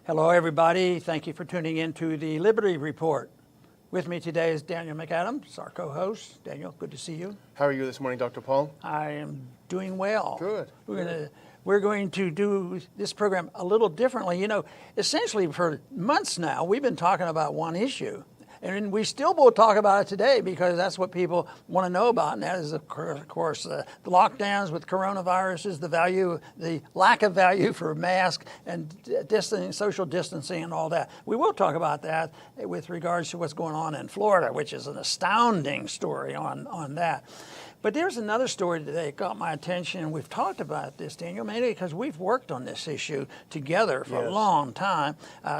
Hello, everybody. Thank you for tuning in to the Liberty Report. With me today is Daniel McAdams, our co-host. Daniel, good to see you. How are you this morning, Dr. Paul? I am doing well. Good. We're going to do this program a little differently. You know, essentially for months now, we've been talking about one issue. And we still will talk about it today because that's what people want to know about, and that is, of course, the lockdowns with coronaviruses, the lack of value for masks and social distancing and all that. We will talk about that with regards to what's going on in Florida, which is an astounding story on that. But there's another story today that got my attention, and we've talked about this, Daniel, mainly because we've worked on this issue together for a long time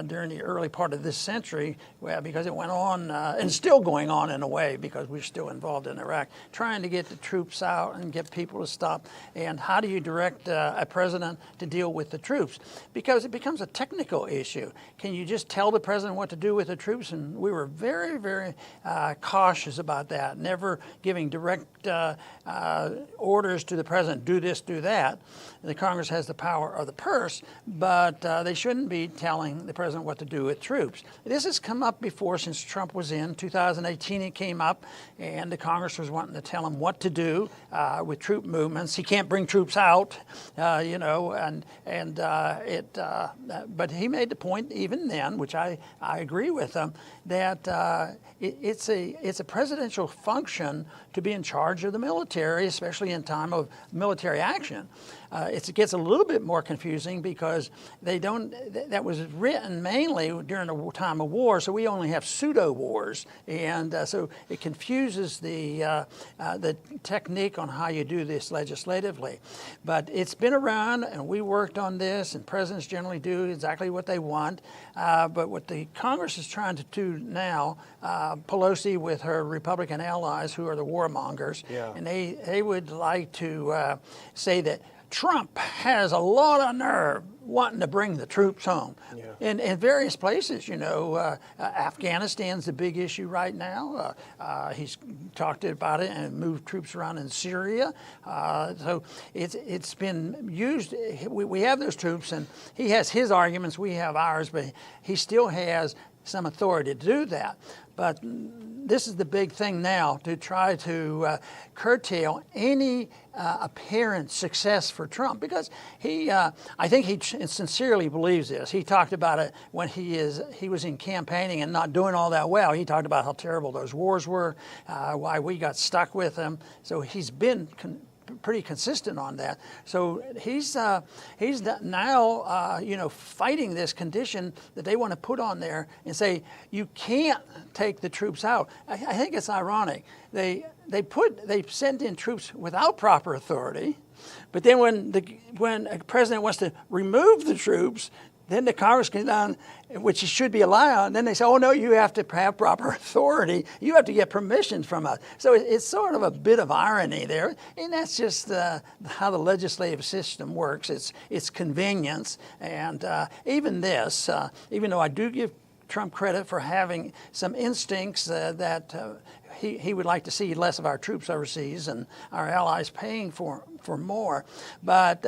during the early part of this century, because it went on and still going on in a way because we're still involved in Iraq, trying to get the troops out and get people to stop. And how do you direct a president to deal with the troops? Because it becomes a technical issue. Can you just tell the president what to do with the troops? And we were very, very cautious about that, never giving direct orders to the president, do this, do that. The Congress has the power of the purse, but they shouldn't be telling the president what to do with troops. This has come up before since Trump was in. 2018 it came up, and the Congress was wanting to tell him what to do with troop movements. He can't bring troops out, but he made the point even then, which I agree with him, that it's a presidential function to be in charge of the military, especially in time of military action. It gets a little bit more confusing because that was written mainly during the time of war, so we only have pseudo wars, and so it confuses the technique on how you do this legislatively. But it's been around, and we worked on this, and presidents generally do exactly what they want. But what the Congress is trying to do now, Pelosi with her Republican allies, who are the warmongers, and they would like to say that Trump has a lot of nerve wanting to bring the troops home. In various places, you know, Afghanistan's the big issue right now. He's talked about it and moved troops around in Syria. So it's been used. We have those troops, and he has his arguments, we have ours, but he still has some authority to do that. But this is the big thing now, to try to curtail any apparent success for Trump, because I think he sincerely believes this. He talked about it when he was in campaigning and not doing all that well. He talked about how terrible those wars were, why we got stuck with them. So he's been pretty consistent on that. So he's now fighting this condition that they want to put on there and say you can't take the troops out. I think it's ironic. They send in troops without proper authority, but then when a president wants to remove the troops, then the Congress comes down, which should be allowed, and then they say, oh, no, you have to have proper authority. You have to get permission from us. So it's sort of a bit of irony there, and that's just how the legislative system works. It's convenience, and even this, even though I do give Trump credit for having some instincts that he would like to see less of our troops overseas and our allies paying for more, but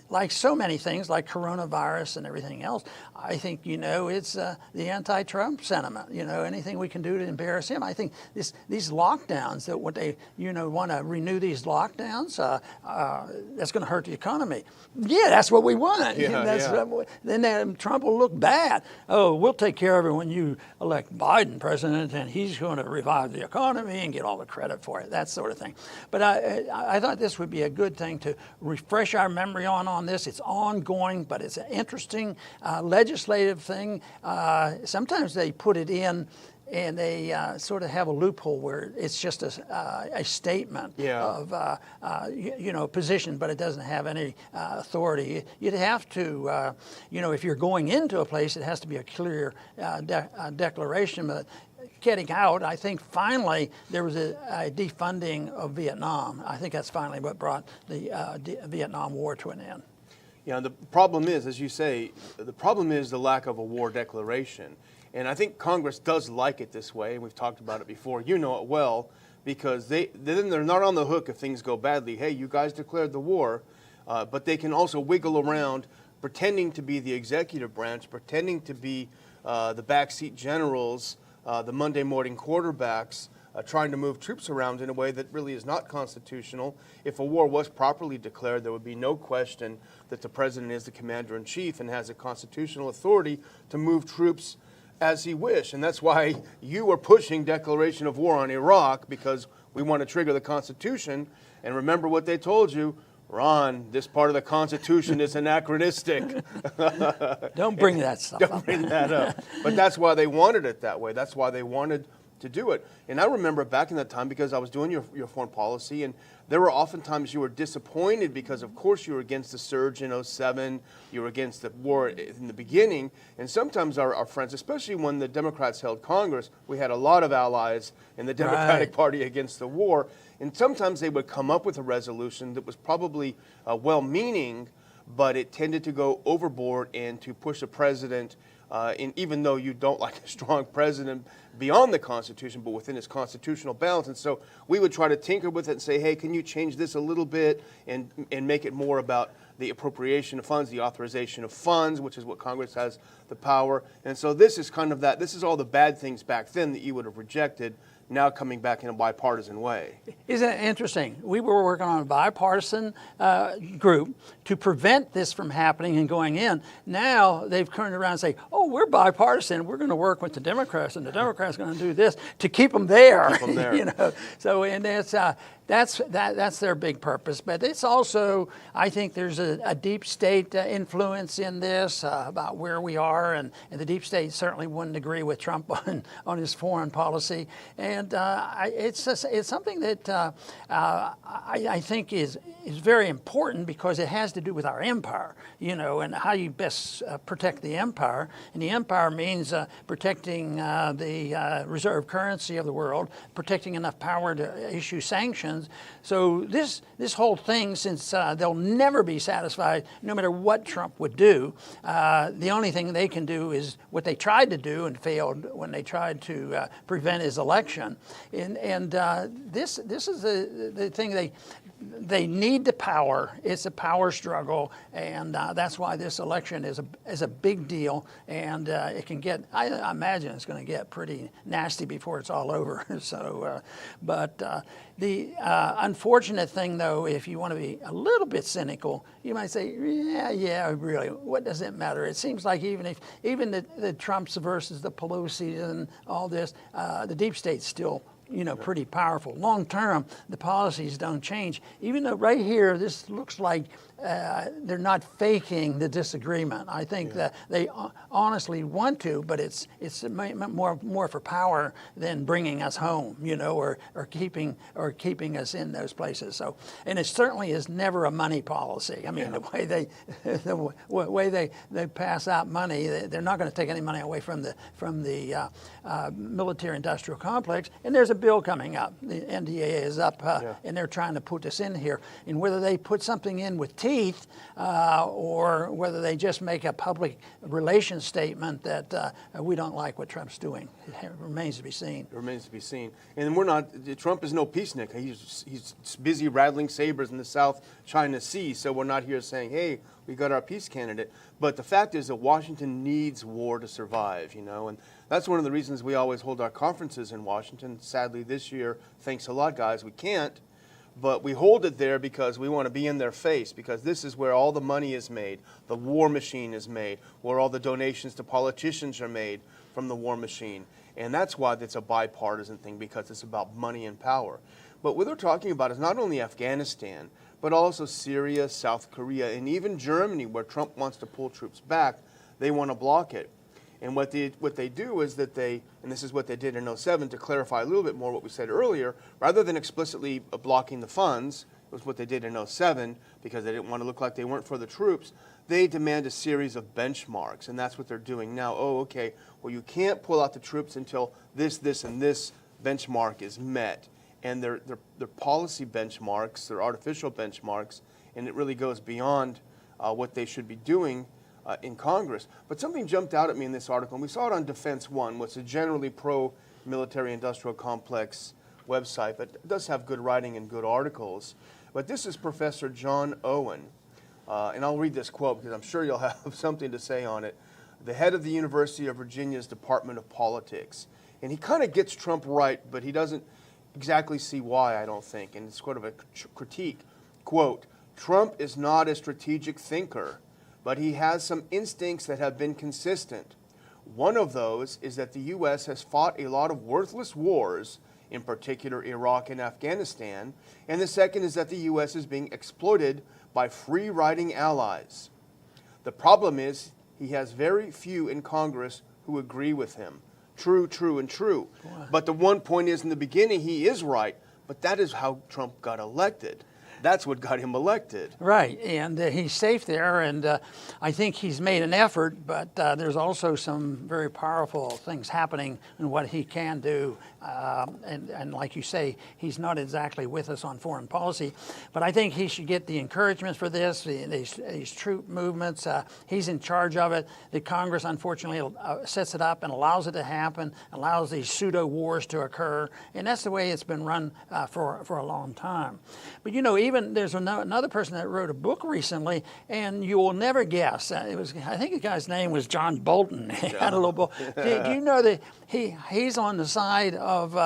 like so many things, like coronavirus and everything else, I think, it's the anti-Trump sentiment. Anything we can do to embarrass him. I think these lockdowns, that what they, want to renew these lockdowns, that's going to hurt the economy. Yeah, that's what we want. Then Trump will look bad. Oh, we'll take care of it when you elect Biden president, and he's going to revive the economy and get all the credit for it, that sort of thing. But I thought this would be a good thing to refresh our memory on this. It's ongoing, but it's an interesting legislative thing. Sometimes they put it in and they sort of have a loophole where it's just a statement of position, but it doesn't have any authority. You'd have to, if you're going into a place, it has to be a clear declaration. But getting out, I think finally there was a defunding of Vietnam. I think that's finally what brought the Vietnam War to an end. Yeah, the problem is, as you say, the problem is the lack of a war declaration. And I think Congress does like it this way. We've talked about it before. You know it well, because they're not on the hook if things go badly. Hey, you guys declared the war, but they can also wiggle around pretending to be the executive branch, pretending to be the backseat generals, the Monday morning quarterbacks, trying to move troops around in a way that really is not constitutional. If a war was properly declared, there would be no question that the president is the commander-in-chief and has a constitutional authority to move troops as he wished. And that's why you are pushing declaration of war on Iraq, because we want to trigger the Constitution. And remember what they told you, Ron, this part of the Constitution is anachronistic. Don't bring that stuff up. Don't bring that up. But that's why they wanted it that way. That's why they wanted to do it. And I remember back in that time, because I was doing your foreign policy, and there were oftentimes you were disappointed because, of course, you were against the surge in 07, you were against the war in the beginning, and sometimes our friends, especially when the Democrats held Congress, we had a lot of allies in the Democratic Party against the war, and sometimes they would come up with a resolution that was probably well-meaning, but it tended to go overboard and to push a president, even though you don't like a strong president, beyond the Constitution, but within its constitutional bounds. And so we would try to tinker with it and say, hey, can you change this a little bit and make it more about the appropriation of funds, the authorization of funds, which is what Congress has the power. And so this is kind of that. This is all the bad things back then that you would have rejected, now coming back in a bipartisan way. Isn't it interesting? We were working on a bipartisan group to prevent this from happening and going in. Now they've turned around and say, oh, we're bipartisan. We're going to work with the Democrats, and the Democrats are going to do this to keep them there. Keep them there. You know? So, and that's their big purpose. But it's also, I think there's a deep state influence in this about where we are, and the deep state certainly wouldn't agree with Trump on his foreign policy. And it's something that I think is very important, because it has to do with our empire, you know, and how you best protect the empire. And the empire means protecting the reserve currency of the world, protecting enough power to issue sanctions. So this whole thing, since they'll never be satisfied, no matter what Trump would do, the only thing they can do is what they tried to do and failed when they tried to prevent his election. And this is the thing they need the power. It's a power struggle, and that's why this election is a big deal. And it can get, I imagine it's going to get pretty nasty before it's all over. So, but the unfortunate thing, though, if you want to be a little bit cynical, you might say, yeah, really, what does it matter? It seems like even the Trumps versus the Pelosi and all this, the deep state's still, you know, pretty powerful. Long term, the policies don't change. Even though right here, this looks like they're not faking the disagreement. I think that they honestly want to, but it's more for power than bringing us home, you know, or keeping us in those places. So, and it certainly is never a money policy. I mean, the way they pass out money, they're not going to take any money away from the military-industrial complex. And there's a bill coming up. The NDA is up, and they're trying to put this in here. And whether they put something in with teeth, or whether they just make a public relations statement that we don't like what Trump's doing, it remains to be seen. It remains to be seen. And we're not, Trump is no peacenik. He's busy rattling sabers in the South China Sea, so we're not here saying, hey, we got our peace candidate. But the fact is that Washington needs war to survive, you know, and that's one of the reasons we always hold our conferences in Washington. Sadly, this year, thanks a lot, guys, we can't. But we hold it there because we want to be in their face, because this is where all the money is made, the war machine is made, where all the donations to politicians are made from the war machine. And that's why it's a bipartisan thing, because it's about money and power. But what they're talking about is not only Afghanistan, but also Syria, South Korea, and even Germany, where Trump wants to pull troops back. They want to block it. And what they do is that and this is what they did in 07, to clarify a little bit more what we said earlier, rather than explicitly blocking the funds, it was what they did in 07, because they didn't want to look like they weren't for the troops, they demand a series of benchmarks, and that's what they're doing now. Oh, okay, well, you can't pull out the troops until this, and this benchmark is met. And they're policy benchmarks, they're artificial benchmarks, and it really goes beyond what they should be doing in Congress. But something jumped out at me in this article, and we saw it on Defense One, which is a generally pro-military industrial complex website, but it does have good writing and good articles. But this is Professor John Owen, and I'll read this quote because I'm sure you'll have something to say on it. The head of the University of Virginia's Department of Politics. And he kind of gets Trump right, but he doesn't exactly see why, I don't think. And it's sort of a critique. Quote, Trump is not a strategic thinker, but he has some instincts that have been consistent. One of those is that the U.S. has fought a lot of worthless wars, in particular Iraq and Afghanistan, and the second is that the U.S. is being exploited by free-riding allies. The problem is he has very few in Congress who agree with him. True, true, and true. Boy. But the one point is, in the beginning, he is right, but that is how Trump got elected. That's what got him elected. Right, and he's safe there, and I think he's made an effort, but there's also some very powerful things happening in what he can do. And like you say, he's not exactly with us on foreign policy, but I think he should get the encouragement for this, these troop movements. He's in charge of it. The Congress, unfortunately, sets it up and allows it to happen, allows these pseudo wars to occur, and that's the way it's been run for a long time. But you know, even there's another person that wrote a book recently, and you will never guess. I think the guy's name was John Bolton. He had a little book. Do you know that he's on the side of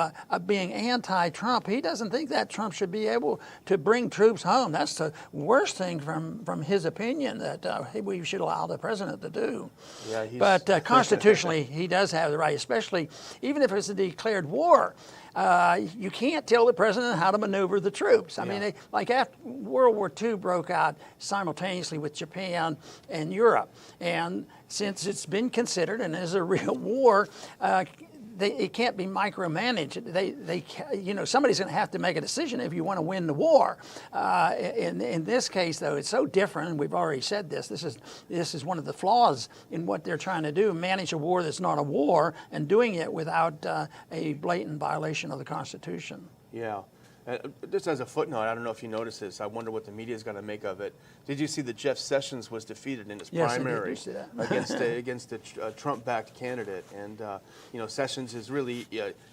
being anti-Trump? He doesn't think that Trump should be able to bring troops home. That's the worst thing from his opinion that we should allow the president to do. Yeah, but constitutionally, he does have the right, especially even if it's a declared war. You can't tell the president how to maneuver the troops. I mean, like after World War II broke out simultaneously with Japan and Europe, and since it's been considered and is a real war, it can't be micromanaged. Somebody's going to have to make a decision if you want to win the war. In this case, though, it's so different. And we've already said this. This is one of the flaws in what they're trying to do: manage a war that's not a war, and doing it without a blatant violation of the Constitution. Yeah. Just as a footnote, I don't know if you noticed this. I wonder what the media is going to make of it. Did you see that Jeff Sessions was defeated in his primary against a Trump-backed candidate? And Sessions is really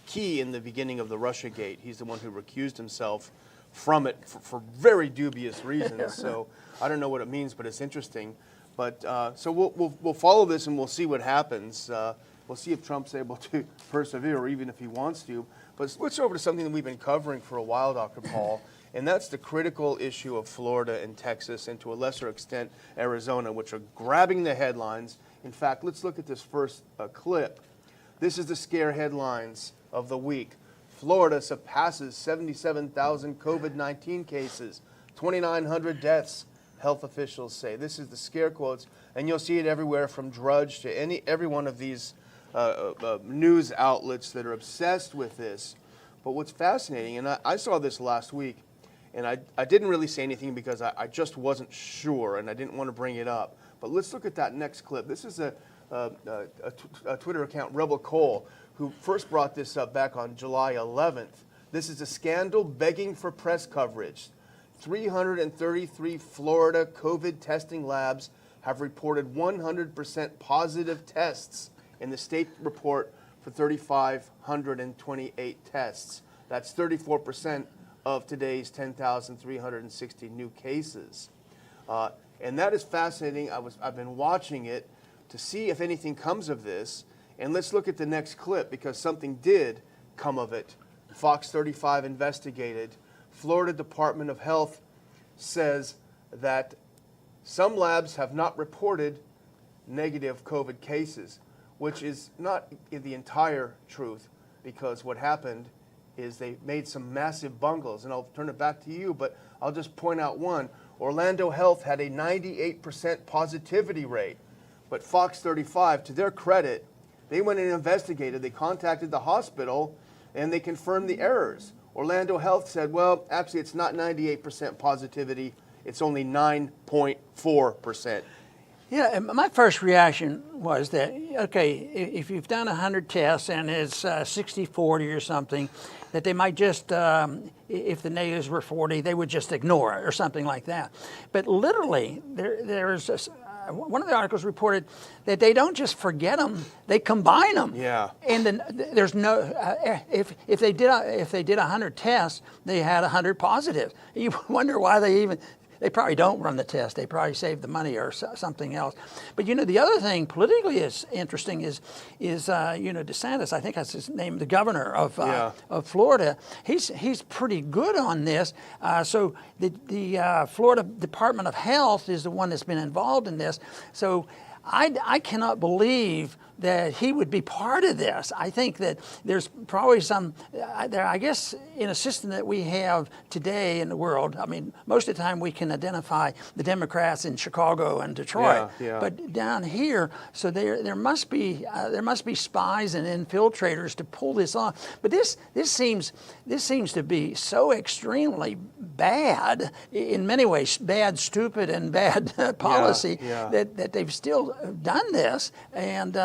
key in the beginning of the Russiagate. He's the one who recused himself from it for very dubious reasons. So I don't know what it means, but it's interesting. But so we'll follow this and we'll see what happens. We'll see if Trump's able to persevere, or even if he wants to. But let's switch over to something that we've been covering for a while, Dr. Paul, and that's the critical issue of Florida and Texas, and to a lesser extent Arizona, which are grabbing the headlines. In fact, let's look at this first clip. This is the scare headlines of the week. Florida surpasses 77,000 COVID-19 cases, 2,900 deaths, health officials say. This is the scare quotes, and you'll see it everywhere from Drudge to every one of these news outlets that are obsessed with this. But what's fascinating, and I saw this last week, and I didn't really say anything because I just wasn't sure and I didn't want to bring it up. But let's look at that next clip. This is a Twitter account, Rebel Cole, who first brought this up back on July 11th. This is a scandal begging for press coverage. 333 Florida COVID testing labs have reported 100% positive tests in the state report for 3,528 tests. That's 34% of today's 10,360 new cases. And that is fascinating. I've been watching it to see if anything comes of this. And let's look at the next clip, because something did come of it. Fox 35 investigated. Florida Department of Health says that some labs have not reported negative COVID cases, which is not the entire truth, because what happened is they made some massive bungles. And I'll turn it back to you, but I'll just point out one. Orlando Health had a 98% positivity rate. But Fox 35, to their credit, they went and investigated. They contacted the hospital, and they confirmed the errors. Orlando Health said, well, actually, it's not 98% positivity. It's only 9.4%. Yeah, and my first reaction was that, okay, if you've done 100 tests and it's 60-40 or something, that they might just, if the negatives were 40, they would just ignore it or something like that. But literally, there's one of the articles reported that they don't just forget them; they combine them. Yeah. And then there's no if they did 100 tests, they had 100 positive. You wonder why they even they probably don't run the test. They probably save the money or something else. But the other thing politically is interesting is DeSantis. I think that's his name, the governor of Florida. He's pretty good on this. So the Florida Department of Health is the one that's been involved in this. So I cannot believe that he would be part of this. I think that there's probably I guess in a system that we have today in the world, I mean, most of the time we can identify the Democrats in Chicago and Detroit. Yeah. But down here, so there must be spies and infiltrators to pull this off. But this seems to be so extremely bad in many ways, bad, stupid, and bad policy that they've still done this, and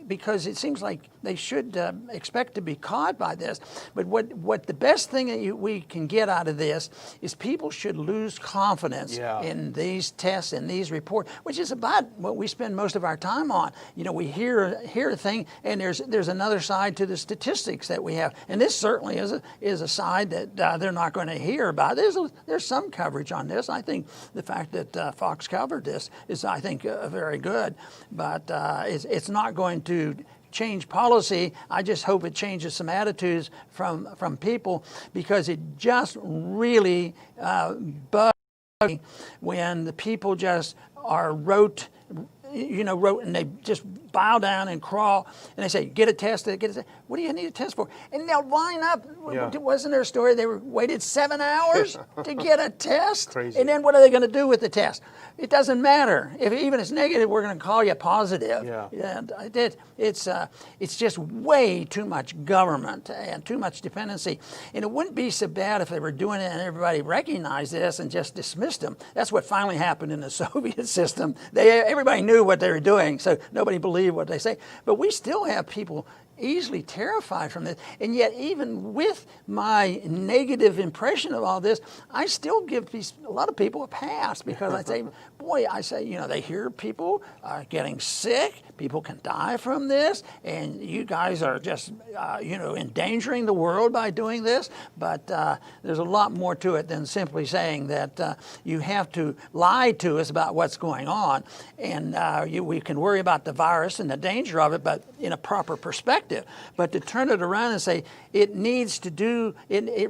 because it seems like they should expect to be caught by this. But what the best thing that we can get out of this is people should lose confidence in these tests and these reports, which is about what we spend most of our time on. We hear a thing, and there's another side to the statistics that we have, and this certainly is a side that they're not going to hear about. There's some coverage on this. I think the fact that Fox covered this is, I think, very good, but it's not going to change policy. I just hope it changes some attitudes from people, because it just really bugs me when the people just are rote, and they just bow down and crawl, and they say, get a test, get a test. What do you need a test for? And they'll line up. Wasn't there a story they waited 7 hours to get a test? Crazy. And then what are they going to do with the test? It doesn't matter. If even it's negative, we're going to call you positive. And it's just way too much government and too much dependency. And it wouldn't be so bad if they were doing it and everybody recognized this and just dismissed them. That's what finally happened in the Soviet system. Everybody knew what they were doing, so nobody believed what they say. But we still have people easily terrified from this. And yet, even with my negative impression of all this, I still give a lot of people a pass, because I say, they hear people getting sick, people can die from this, and you guys are just, endangering the world by doing this. But there's a lot more to it than simply saying that you have to lie to us about what's going on. And we can worry about the virus and the danger of it, but in a proper perspective. But to turn it around and say it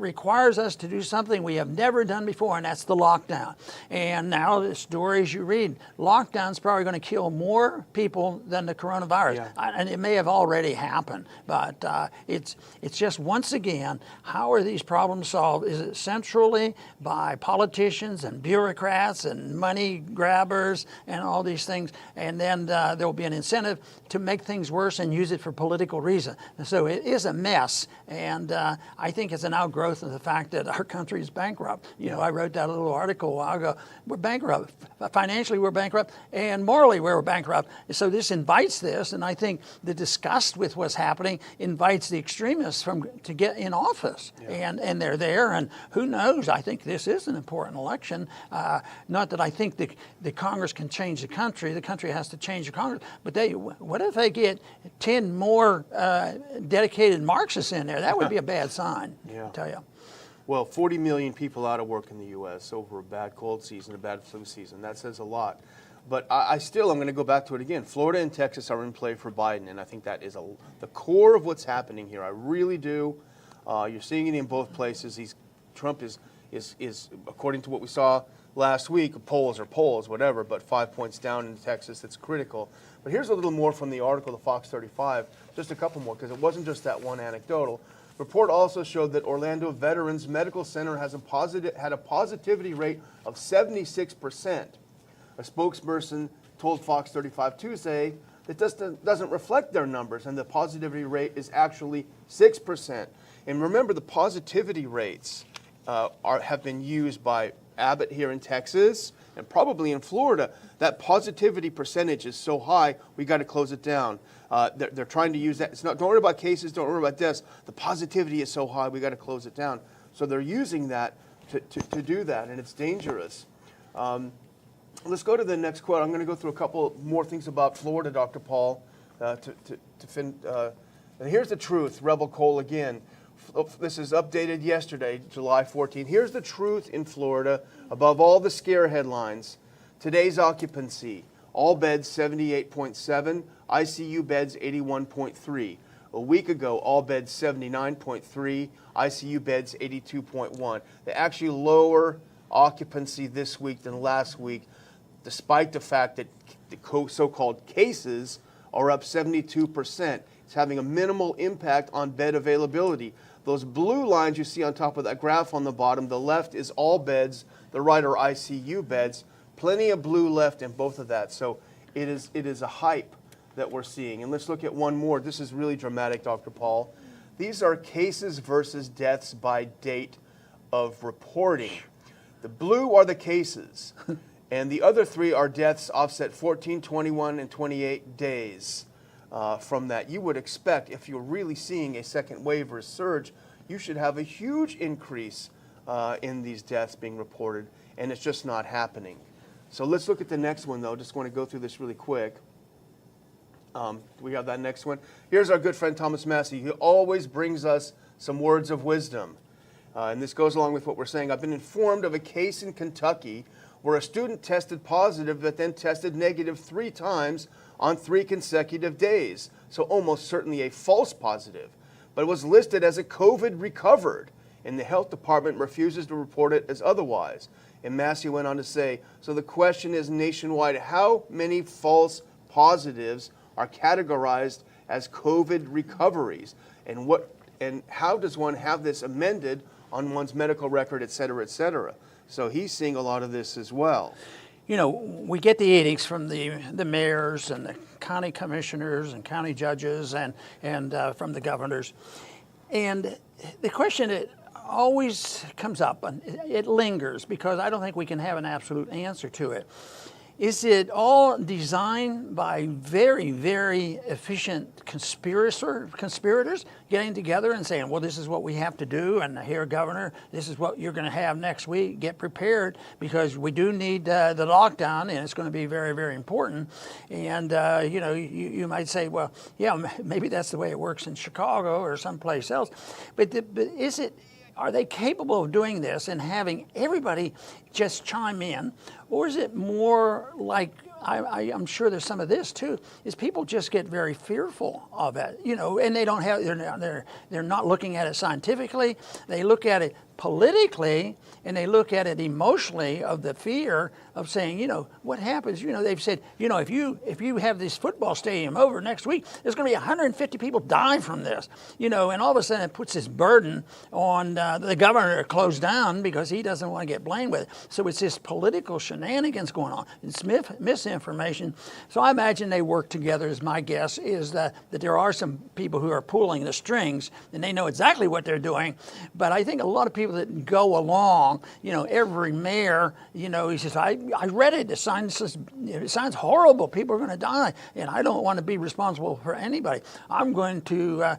requires us to do something we have never done before, and that's the lockdown. And now the stories you read, lockdown's probably going to kill more people than the coronavirus. And it may have already happened, but it's just, once again, how are these problems solved? Is it centrally by politicians and bureaucrats and money grabbers and all these things? And then there will be an incentive to make things worse and use it for political reason. So it is a mess, and I think it's an outgrowth of the fact that our country is bankrupt. I wrote that little article a while ago. We're bankrupt. Financially, we're bankrupt, and morally, we're bankrupt. So this invites this, and I think the disgust with what's happening invites the extremists to get in office, and they're there, and who knows? I think this is an important election. Not that I think the Congress can change the country. The country has to change the Congress. But what if they get 10 more dedicated Marxists in there? That would be a bad sign, I tell you. Well, 40 million people out of work in the U.S. over a bad cold season, a bad flu season. That says a lot. But I'm going to go back to it again. Florida and Texas are in play for Biden, and I think that is the core of what's happening here. I really do. You're seeing it in both places. Trump is, according to what we saw last week, polls are polls, whatever, but 5 points down in Texas. That's critical. But here's a little more from the article, the Fox 35, just a couple more, because it wasn't just that one anecdotal. Report also showed that Orlando Veterans Medical Center had a positivity rate of 76%. A spokesperson told Fox 35 Tuesday that doesn't reflect their numbers, and the positivity rate is actually 6%. And remember, the positivity rates have been used by Abbott here in Texas and probably in Florida. That positivity percentage is so high, we got to close it down. They're trying to use that. Don't worry about cases, don't worry about deaths. The positivity is so high, we got to close it down. So they're using that to do that, and it's dangerous. Let's go to the next quote. I'm going to go through a couple more things about Florida, Dr. Paul, and here's the truth, Rebel Cole again. This is updated yesterday, July 14. Here's the truth in Florida above all the scare headlines. Today's occupancy, all beds 78.7, ICU beds 81.3. A week ago, all beds 79.3, ICU beds 82.1. They actually lower occupancy this week than last week, despite the fact that the so-called cases are up 72%. It's having a minimal impact on bed availability. Those blue lines you see on top of that graph on the bottom, the left is all beds, the right are ICU beds. Plenty of blue left in both of that. So it is a hype that we're seeing. And let's look at one more. This is really dramatic, Dr. Paul. These are cases versus deaths by date of reporting. The blue are the cases, and the other three are deaths offset 14, 21, and 28 days from that. You would expect, if you're really seeing a second wave or a surge, you should have a huge increase in these deaths being reported, and it's just not happening. So let's look at the next one, though. Just want to go through this really quick. We have that next one. Here's our good friend Thomas Massey. He always brings us some words of wisdom. And this goes along with what we're saying. I've been informed of a case in Kentucky where a student tested positive but then tested negative 3 times on 3 consecutive days. So almost certainly a false positive. But it was listed as a COVID recovered, and the health department refuses to report it as otherwise. And Massey went on to say, so the question is nationwide, how many false positives are categorized as COVID recoveries? And how does one have this amended on one's medical record, et cetera, et cetera? So he's seeing a lot of this as well. You know, we get the edicts from the mayors and the county commissioners and county judges and from the governors. And the question that always comes up, and it lingers because I don't think we can have an absolute answer to it. Is it all designed by very, very efficient conspirators getting together and saying, well, this is what we have to do, and here, Governor, this is what you're going to have next week. Get prepared because we do need the lockdown, and it's going to be very, very important. And, you know, you might say, well, yeah, maybe that's the way it works in Chicago or someplace else. But is it... Are they capable of doing this and having everybody just chime in? Or is it more like, I'm sure there's some of this too, is people just get very fearful of it, you know, and they don't have, they're not looking at it scientifically. They look at it politically, and they look at it emotionally of the fear of saying, you know, what happens? You know, they've said, you know, if you have this football stadium over next week, there's going to be 150 people die from this, you know, and all of a sudden it puts this burden on the governor to close down because he doesn't want to get blamed with it. So it's this political shenanigans going on. It's misinformation. So I imagine they work together, is my guess, is that there are some people who are pulling the strings, and they know exactly what they're doing. But I think a lot of people that go along, you know, every mayor, you know, he says, I read it. It sounds horrible. People are going to die, and I don't want to be responsible for anybody. I'm going to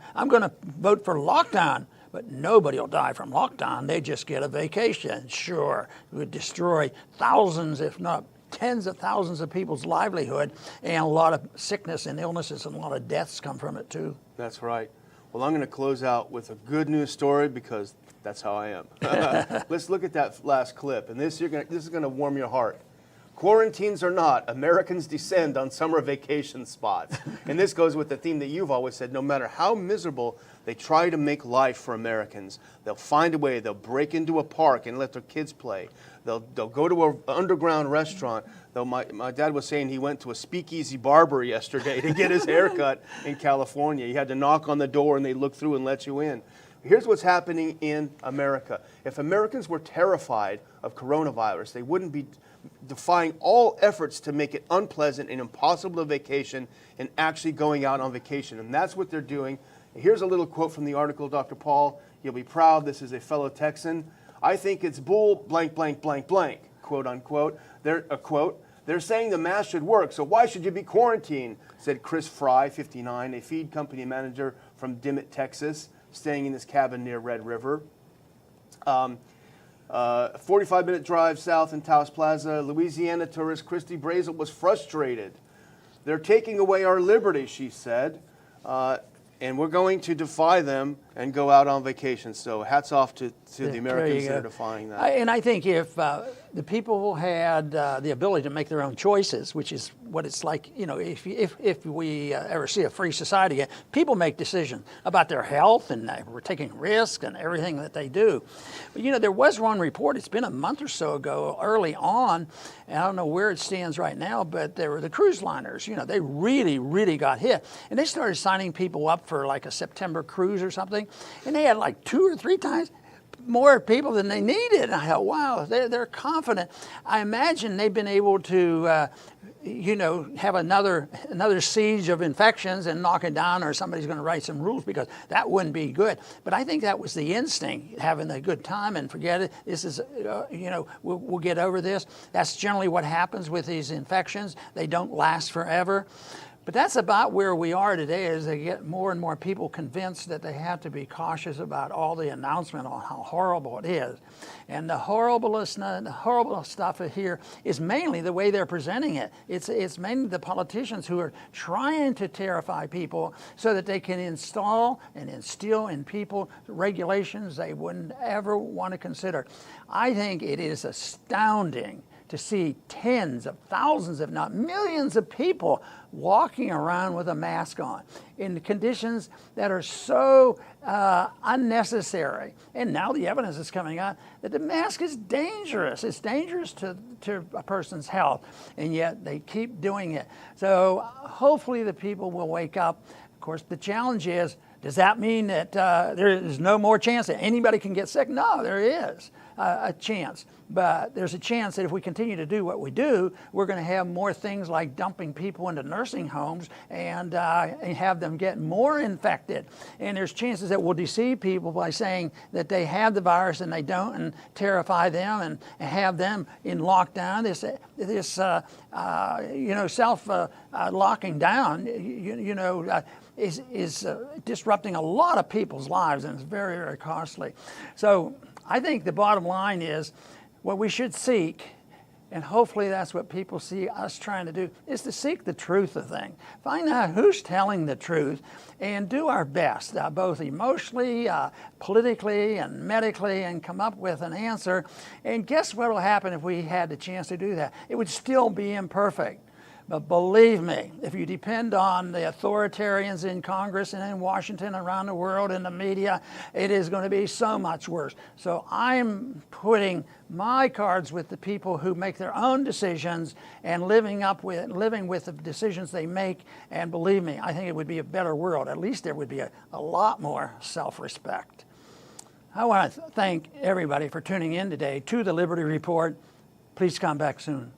vote for lockdown. But nobody will die from lockdown. They just get a vacation. Sure, it would destroy thousands, if not tens of thousands of people's livelihood, and a lot of sickness and illnesses and a lot of deaths come from it too. That's right. Well, I'm going to close out with a good news story because that's how I am. Let's look at that last clip, and this is going to warm your heart. Quarantines or not, Americans descend on summer vacation spots. And this goes with the theme that you've always said, no matter how miserable they try to make life for Americans, they'll find a way. They'll break into a park and let their kids play. They'll go to an underground restaurant. Though my dad was saying he went to a speakeasy barber yesterday to get his hair cut in California. You had to knock on the door and they look through and let you in. Here's what's happening in America. If Americans were terrified of coronavirus, they wouldn't be defying all efforts to make it unpleasant and impossible to vacation and actually going out on vacation. And that's what they're doing. Here's a little quote from the article, Dr. Paul. You'll be proud. This is a fellow Texan. I think it's bull blank, blank, blank, blank, quote unquote. They're saying the mask should work, so why should you be quarantined, said Chris Fry, 59, a feed company manager from Dimmitt, Texas, staying in his cabin near Red River. 45-minute drive south in Taos Plaza, Louisiana tourist Christy Brazel was frustrated. They're taking away our liberty, she said, and we're going to defy them and go out on vacation. So hats off to the Americans you that are go. defying that. And I think if the people had the ability to make their own choices, which is what it's like, you know, if we ever see a free society again, people make decisions about their health, and we're taking risks and everything that they do. But, you know, there was one report, it's been a month or so ago, early on, and I don't know where it stands right now, but there were the cruise liners, you know, they really, really got hit. And they started signing people up for like a September cruise or something, and they had like 2 or 3 times more people than they needed. And I thought, wow, they're confident. I imagine they've been able to, you know, have another siege of infections and knock it down, or somebody's going to write some rules, because that wouldn't be good. But I think that was the instinct, having a good time and forget it. This is, you know, we'll get over this. That's generally what happens with these infections. They don't last forever. But that's about where we are today, as they get more and more people convinced that they have to be cautious about all the announcement on how horrible it is. And the horrible stuff here is mainly the way they're presenting it. It's mainly the politicians who are trying to terrify people so that they can install and instill in people regulations they wouldn't ever want to consider. I think it is astounding to see tens of thousands, if not millions of people walking around with a mask on in conditions that are so unnecessary. And now the evidence is coming out that the mask is dangerous. It's dangerous to a person's health, and yet they keep doing it. So hopefully the people will wake up. Of course, the challenge is, does that mean that there is no more chance that anybody can get sick? No, there is a chance. But there's a chance that if we continue to do what we do, we're going to have more things like dumping people into nursing homes and have them get more infected. And there's chances that we'll deceive people by saying that they have the virus and they don't, and terrify them and have them in lockdown. This you know, self-locking down, you know, is disrupting a lot of people's lives, and it's very, very costly. So I think the bottom line is, what we should seek, and hopefully that's what people see us trying to do, is to seek the truth of things. Find out who's telling the truth and do our best, both emotionally, politically, and medically, and come up with an answer. And guess what will happen if we had the chance to do that? It would still be imperfect. But believe me, if you depend on the authoritarians in Congress and in Washington, around the world, in the media, it is going to be so much worse. So I'm putting my cards with the people who make their own decisions and living with the decisions they make. And believe me, I think it would be a better world. At least there would be a lot more self-respect. I want to thank everybody for tuning in today to the Liberty Report. Please come back soon.